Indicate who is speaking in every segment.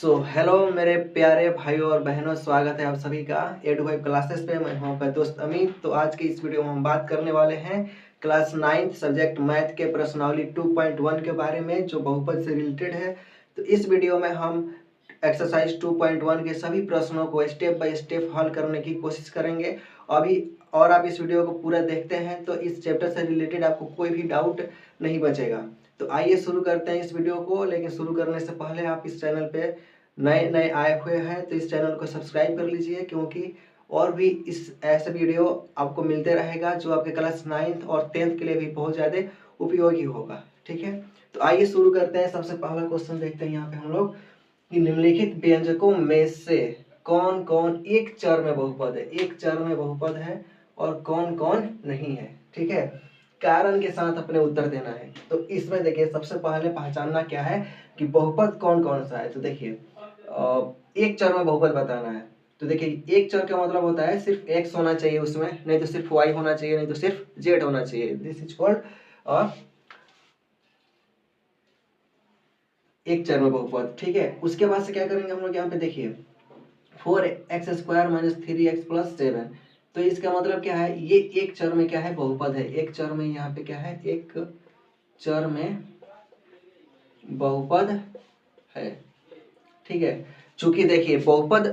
Speaker 1: Hello मेरे प्यारे भाइयों और बहनों, स्वागत है आप सभी का A to 5 क्लासेस पे। मैं हूं आपका दोस्त अमित। तो आज की इस वीडियो में हम बात करने वाले हैं क्लास 9th सब्जेक्ट मैथ के प्रश्नावली 2.1 के बारे में, जो बहुपद से रिलेटेड है। तो इस वीडियो में हम एक्सरसाइज 2.1 के सभी प्रश्नों को स्टेप बाय स्टेप हल करने की कोशिश करेंगे। और आप इस वीडियो को पूरा देखते हैं तो इस चैप्टर से रिलेटेड आपको कोई भी डाउट नहीं बचेगा। तो आइए शुरू करते हैं इस वीडियो को। लेकिन शुरू करने से पहले आप इस चैनल पे नए नए आए हुए हैं तो इस चैनल को सब्सक्राइब कर लीजिए, क्योंकि और भी इस ऐसे वीडियो आपको मिलते रहेगा जो आपके क्लास 9th और 10th के लिए भी बहुत ज़्यादा उपयोगी होगा। ठीक है, तो आइए शुरू करते हैं। सबसे पहला क्वेश्चन देखते हैं यहाँ पे हम लोग कि निम्नलिखित व्यंजकों में से कौन कौन एक चर में बहुपद है। एक चर में बहुपद है और कौन कौन नहीं है। ठीक है, कारण के साथ अपने उत्तर देना है। तो इसमें देखिए, सबसे पहले पहचानना क्या है कि बहुपद कौन कौन सा है। तो देखिए, एक चर में बहुपद बताना है। तो देखिए, एक चर का मतलब होता है सिर्फ x होना चाहिए उसमें, नहीं तो सिर्फ y होना चाहिए, नहीं तो सिर्फ z होना चाहिए। दिस इज कॉल्ड एक चर में बहुपद। ठीक है, उसके बाद से क्या करेंगे हम लोग, यहाँ पे देखिए 4x² - 3x + 7। तो इसका मतलब क्या है, ये एक चर में क्या है, बहुपद है। एक चर में यहाँ पे क्या है, एक चर में बहुपद है। ठीक है, चूंकि देखिए बहुपद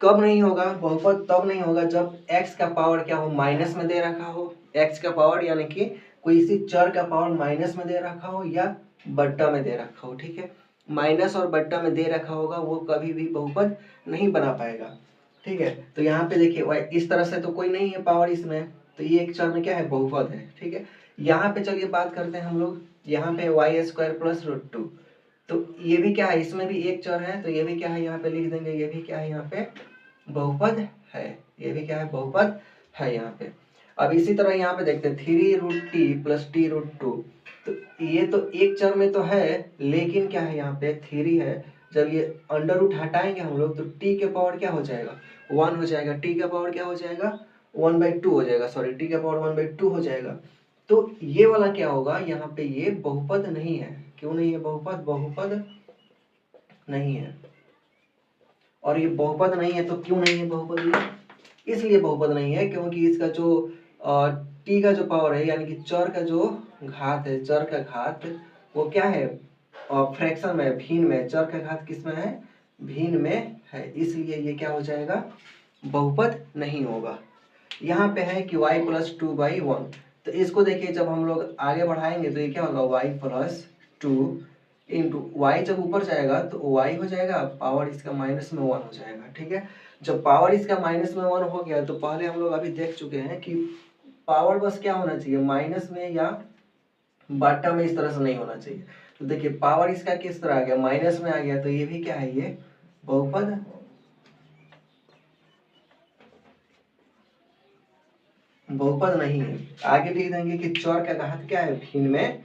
Speaker 1: कब नहीं होगा, बहुपद तब नहीं होगा जब x का पावर क्या हो, माइनस में दे रखा हो। x का पावर यानी कि कोई इसी चर का पावर माइनस में दे रखा हो या बट्टा में दे रखा हो। ठीक है, माइनस और बट्टा में दे रखा होगा वो कभी भी बहुपद नहीं बना पाएगा। ठीक है, तो यहाँ पे देखिए इस तरह से तो कोई नहीं है पावर इसमें, तो ये एक चर में क्या है, बहुपद है। ठीक है, यहाँ पे चलिए बात करते हैं हम लोग। यहाँ पे y² + √2। तो ये भी क्या है, इसमें भी एक चर है, तो ये भी क्या है, यहाँ पे लिख देंगे, ये भी क्या है, यहाँ पे बहुपद है। ये भी क्या है, बहुपद है यहाँ पे। अब इसी तरह यहाँ पे देखते हैं 3√t + t√2। तो ये तो एक चर में तो है, लेकिन क्या है, यहाँ पे 3 है। जब ये अंडर रूट हटाएंगे हम लोग तो t के पावर क्या हो जाएगा, 1 हो जाएगा। t का पावर क्या हो जाएगा, 1/2 हो जाएगा। सॉरी, t का पावर 1/2 हो जाएगा। तो ये वाला क्या होगा, यहाँ पे ये बहुपद नहीं है। क्यों नहीं है बहुपद, बहुपद नहीं है। और ये बहुपद नहीं है तो क्यों नहीं है बहुपद, ये इसलिए बहुपद नहीं है क्योंकि इसका जो टी का जो पावर है, यानी कि चर का जो घात है, चर का घात वो क्या है, फ्रैक्शन में, भिन्न में। चर का घात किस में है, भिन्न में है, इसलिए ये क्या हो जाएगा, बहुपद नहीं होगा। यहाँ पे है कि y + 2/1। तो इसको देखिए, जब हम लोग आगे बढ़ाएंगे तो ये क्या होगा, y + 2 इंटू वाई। जब ऊपर जाएगा तो y हो जाएगा, पावर इसका माइनस में 1 हो जाएगा। ठीक है, जब पावर इसका माइनस में 1 हो गया तो पहले हम लोग अभी देख चुके हैं कि पावर बस क्या होना चाहिए, माइनस में या बाटा में, इस तरह से नहीं होना चाहिए। तो देखिए पावर इसका किस तरह आ गया, माइनस में आ गया, तो ये भी क्या है, ये बहुपद नहीं है। आगे लिख देंगे कि चर का घात क्या है, भिन्न में,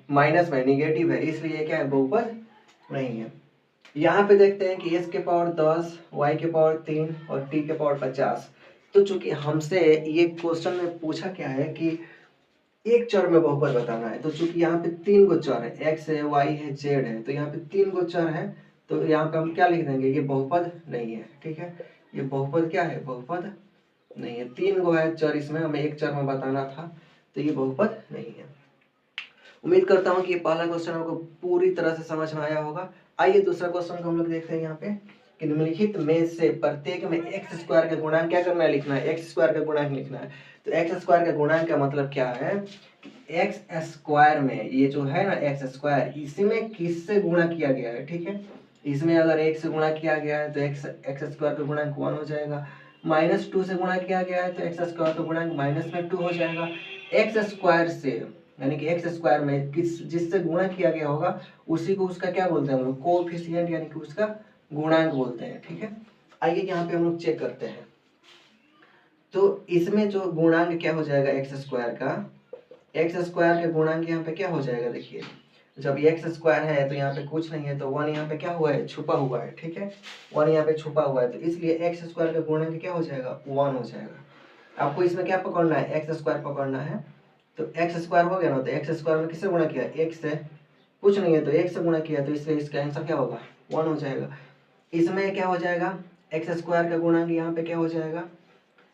Speaker 1: माइनस में, निगेटिव है, इसलिए क्या है, बहुपद नहीं है। यहाँ पे देखते हैं कि s के पावर 10, y के पावर 3 और t के पावर 50। तो चूंकि हमसे ये क्वेश्चन में पूछा क्या है कि एक चर में बहुपद बताना है, तो चूंकि यहाँ पे 3 गो चर है, x है, y है, z है, तो यहाँ पे 3 गो चर है, तो यहाँ पे हम क्या लिख देंगे, ये बहुपद नहीं है। ठीक है, ये बहुपद क्या है, बहुपद नहीं है। 3 गो है चर, इसमें हमें एक चर में बताना था, तो ये बहुपद नहीं है। उम्मीद करता हूँ कि ये पहला क्वेश्चन आपको पूरी तरह से समझ में आया होगा। आइए दूसरा क्वेश्चन को हम लोग देखते हैं यहाँ पे कि निम्नलिखित में से प्रत्येक में x² का गुणांक क्या करना है, लिखना है, x² का गुणांक लिखना है। तो x² का गुणांक का मतलब क्या है, x² में ये जो है ना x², इसमें किससे गुणा किया गया है। ठीक है, इसमें अगर 1 से गुणा किया गया है तो x² का गुणांक 1 हो जाएगा। -2 से गुणा किया गया है तो x² का गुणांक -2 हो जाएगा। x² से यानी कि x² में जिससे गुणा किया गया होगा उसी को उसका क्या बोलते हैं हम लोग, कोएफिशिएंट, यानी कि उसका गुणांक बोलते हैं। ठीक है, आइए यहाँ पे हम लोग चेक करते हैं। तो इसमें जो गुणांक क्या हो जाएगा, x² का गुणांक यहाँ पे क्या हो जाएगा, देखिए जब ये x² है तो यहाँ पे कुछ नहीं है, तो 1 यहाँ पे क्या हुआ है, छुपा हुआ है। ठीक है, 1 यहाँ पे छुपा हुआ है, तो इसलिए x² का गुणांक क्या हो जाएगा, 1 हो जाएगा। आपको इसमें क्या पकड़ना है, x² पकड़ना है। तो x² हो गया ना, तो x² में किससे गुणा किया, 1 से, कुछ नहीं है तो 1 से गुणा किया, तो इसलिए इसका आंसर क्या होगा, 1 हो जाएगा। इसमें क्या हो जाएगा, एक्स स्क्वायर का गुणांक यहाँ पे क्या हो जाएगा,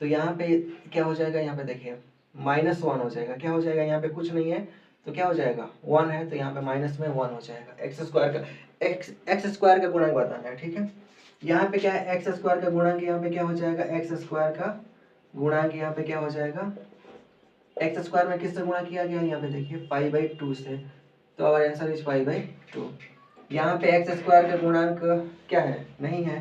Speaker 1: तो यहाँ पे क्या हो जाएगा, यहाँ पे देखिए -1 हो जाएगा। क्या हो जाएगा, यहाँ पे कुछ नहीं है तो क्या हो जाएगा 1 है, तो यहाँ पे माइनस में 1 हो जाएगा। एक्स स्क्वायर का गुणांक बताना है, ठीक है। यहाँ पे क्या है, एक्स स्क्वायर का गुणांक यहाँ पे क्या हो जाएगा, एक्स स्क्वायर का गुणांक यहाँ पे क्या हो जाएगा, एक्स स्क्वायर में किससे गुणा किया गया, यहाँ पे देखिए π/2 से, तो आवर आंसर इज π/2। यहाँ पे एक्स स्क्वायर का गुणांक क्या है, नहीं है,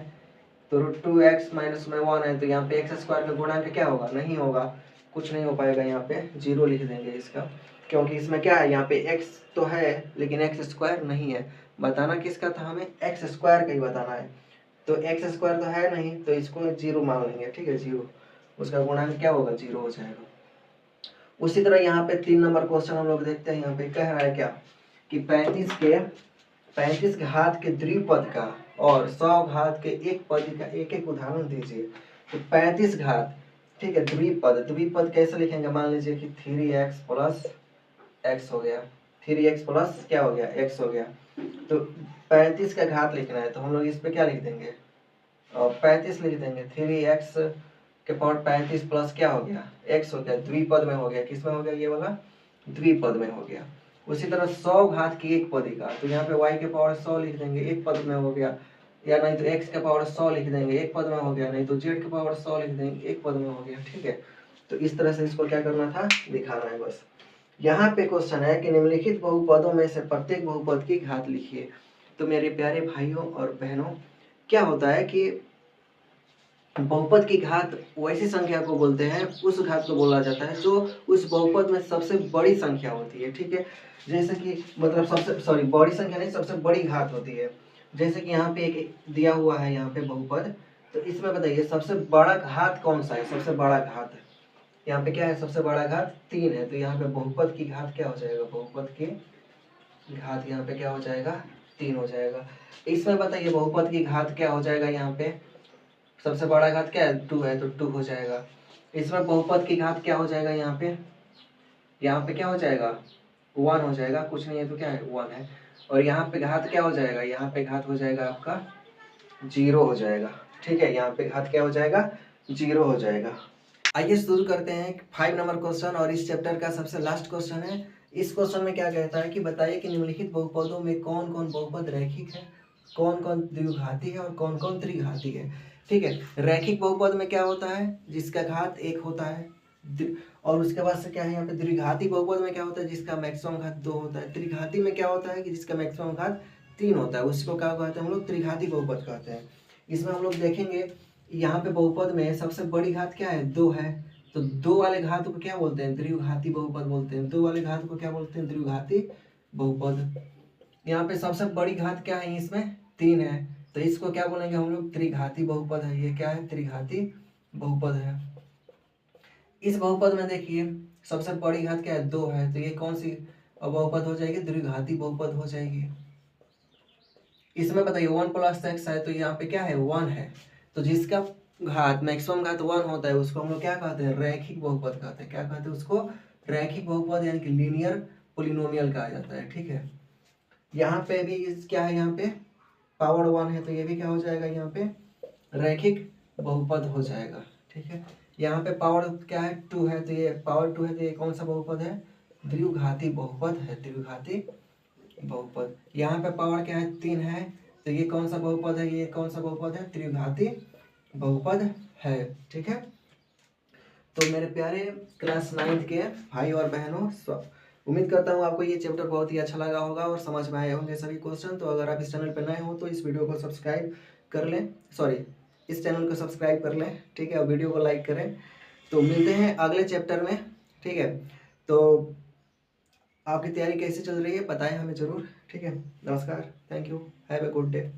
Speaker 1: तो √2x - 1 है, तो यहाँ पे एक्स स्क्वायर का गुणांक क्या होगा, नहीं होगा, कुछ नहीं हो पाएगा, यहाँ पे 0 लिख देंगे इसका, क्योंकि इसमें क्या है, यहाँ पे x तो है लेकिन एक्स स्क्वायर नहीं है। बताना किसका था, हमें एक्स स्क्वायर का ही बताना है, तो एक्स स्क्वायर तो है नहीं, तो इसको 0 मान लेंगे, ठीक है, 0, उसका गुणांक क्या होगा, 0 हो जाएगा। उसी तरह यहाँ पे 3 नंबर क्वेश्चन हम लोग देखते हैं। यहाँ पे कह रहा है क्या कि 35 घात के द्विपद का और 100 घात के एक पद का एक एक उदाहरण दीजिए। तो 35 घात, ठीक है, द्विपद कैसे लिखेंगे, मान लीजिए कि 3x प्लस x हो गया, 3x प्लस क्या हो गया, x हो गया। तो 35 का घात लिखना है, तो हम लोग इस पे क्या लिख देंगे, और 35 लिख देंगे, 3x के पावर 35 प्लस क्या हो गया, x हो गया, द्विपद में हो गया, किस में हो गया, ये वाला द्विपद में हो गया। उसी तरह 100 घात की एक पदी का, तो यहाँ पे y के पावर 100 लिख देंगे, एक पद में हो गया, या नहीं तो x के पावर 100 लिख देंगे, एक पद में हो गया, नहीं तो z के पावर 100 लिख देंगे, एक पद में हो गया, ठीक है। तो इस तरह से इसको क्या करना था, दिखाना है बस। यहाँ पे क्वेश्चन है कि निम्नलिखित बहुपदों में से प्रत्येक बहुपद की घात लिखिए। तो मेरे प्यारे भाइयों और बहनों, क्या होता है कि बहुपद की घात वैसी संख्या को बोलते हैं, उस घात को बोला जाता है जो उस बहुपद में सबसे बड़ी संख्या होती है, ठीक है। जैसे कि मतलब बड़ी संख्या नहीं, सबसे बड़ी घात होती है। जैसे कि यहाँ पे एक दिया हुआ है यहाँ पे बहुपद, तो इसमें बताइए सबसे बड़ा घात कौन सा है, सबसे बड़ा घात यहाँ पे क्या है, सबसे बड़ा घात 3 है, तो यहाँ पे बहुपद की घात क्या हो जाएगा, बहुपद की घात यहाँ पे क्या हो जाएगा, 3 हो जाएगा। इसमें बताइए बहुपद की घात क्या हो जाएगा, यहाँ पे सबसे बड़ा घात क्या है, 2 है, तो 2 हो जाएगा। इसमें बहुपद की घात क्या हो जाएगा, यहाँ पे क्या हो जाएगा, 1 हो जाएगा, कुछ नहीं है तो क्या है, 1 है। और यहाँ पे घात क्या हो जाएगा, यहाँ पे घात हो जाएगा आपका 0 हो जाएगा, ठीक है। यहाँ पे घात क्या हो जाएगा, 0 हो जाएगा। आइए शुरू करते हैं 5 नंबर क्वेश्चन, और इस चैप्टर का सबसे लास्ट क्वेश्चन है। इस क्वेश्चन में क्या कहता है कि बताइए कि निम्नलिखित बहुपदों में कौन कौन बहुपद रैखिक है, कौन कौन द्विघाती है और कौन कौन त्रिघाती है, ठीक है। रैखिक बहुपद में क्या होता है, जिसका घात 1 होता है, और उसके बाद से क्या है, यहाँ पे द्विघाती बहुपद में क्या होता है, जिसका मैक्सिमम घात 2 होता है। त्रिघाती में क्या होता है कि जिसका मैक्सिमम घात 3 होता है, उसको क्या कहते हैं हम लोग, त्रिघाती बहुपद कहते हैं। इसमें हम लोग देखेंगे यहाँ पे बहुपद में सबसे बड़ी घात क्या है, 2 है, तो 2 वाले घात को क्या बोलते हैं, द्विघाती बहुपद बोलते हैं। 2 वाले घात को क्या बोलते हैं, द्विघाती बहुपद। यहाँ पे सबसे बड़ी घात क्या है, इसमें 3 है, तो इसको क्या बोलेंगे हम लोग, त्रिघाती बहुपद है। ये क्या है, त्रिघाती बहुपद है। इस बहुपद में देखिए सबसे बड़ी घात क्या है, 2 है, तो ये कौन सी बहुपद हो जाएगी, द्विघाती बहुपद हो जाएगी। इसमें बताइए 1 + x है, तो यहाँ पे क्या है, 1 है, तो जिसका घात मैक्सिमम घात 1 होता है उसको हम लोग क्या कहते हैं, रैखिक बहुपद कहते हैं। क्या कहते हैं उसको, रैखिक बहुपद, यानी कि लीनियर पोलिनोमियल कहा जाता है, ठीक है। यहाँ पे भी क्या है, यहाँ पे पावर 1 है, तो ये भी क्या हो जाएगा, यहाँ पे रैखिक बहुपद हो जाएगा, ठीक है। यहाँ पे पावर क्या है, 2 है, तो ये पावर 2 है, तो ये कौन सा बहुपद है, द्विघाती बहुपद है, द्विघाती बहुपद। यहाँ पे पावर क्या है, 3 है, तो ये कौन सा बहुपद है, ये कौन सा बहुपद है, त्रिघाती बहुपद है, ठीक है। तो मेरे प्यारे क्लास 9th के भाई और बहनों, उम्मीद करता हूँ आपको ये चैप्टर बहुत ही अच्छा लगा होगा और समझ में आए होंगे सभी क्वेश्चन। तो अगर आप इस चैनल पर नए हो तो इस वीडियो को सब्सक्राइब कर लें, इस चैनल को सब्सक्राइब कर लें, ठीक है, और वीडियो को लाइक करें। तो मिलते हैं अगले चैप्टर में, ठीक है। तो आपकी तैयारी कैसी चल रही है बताएं हमें ज़रूर, ठीक है। नमस्कार, thank you, have a good day.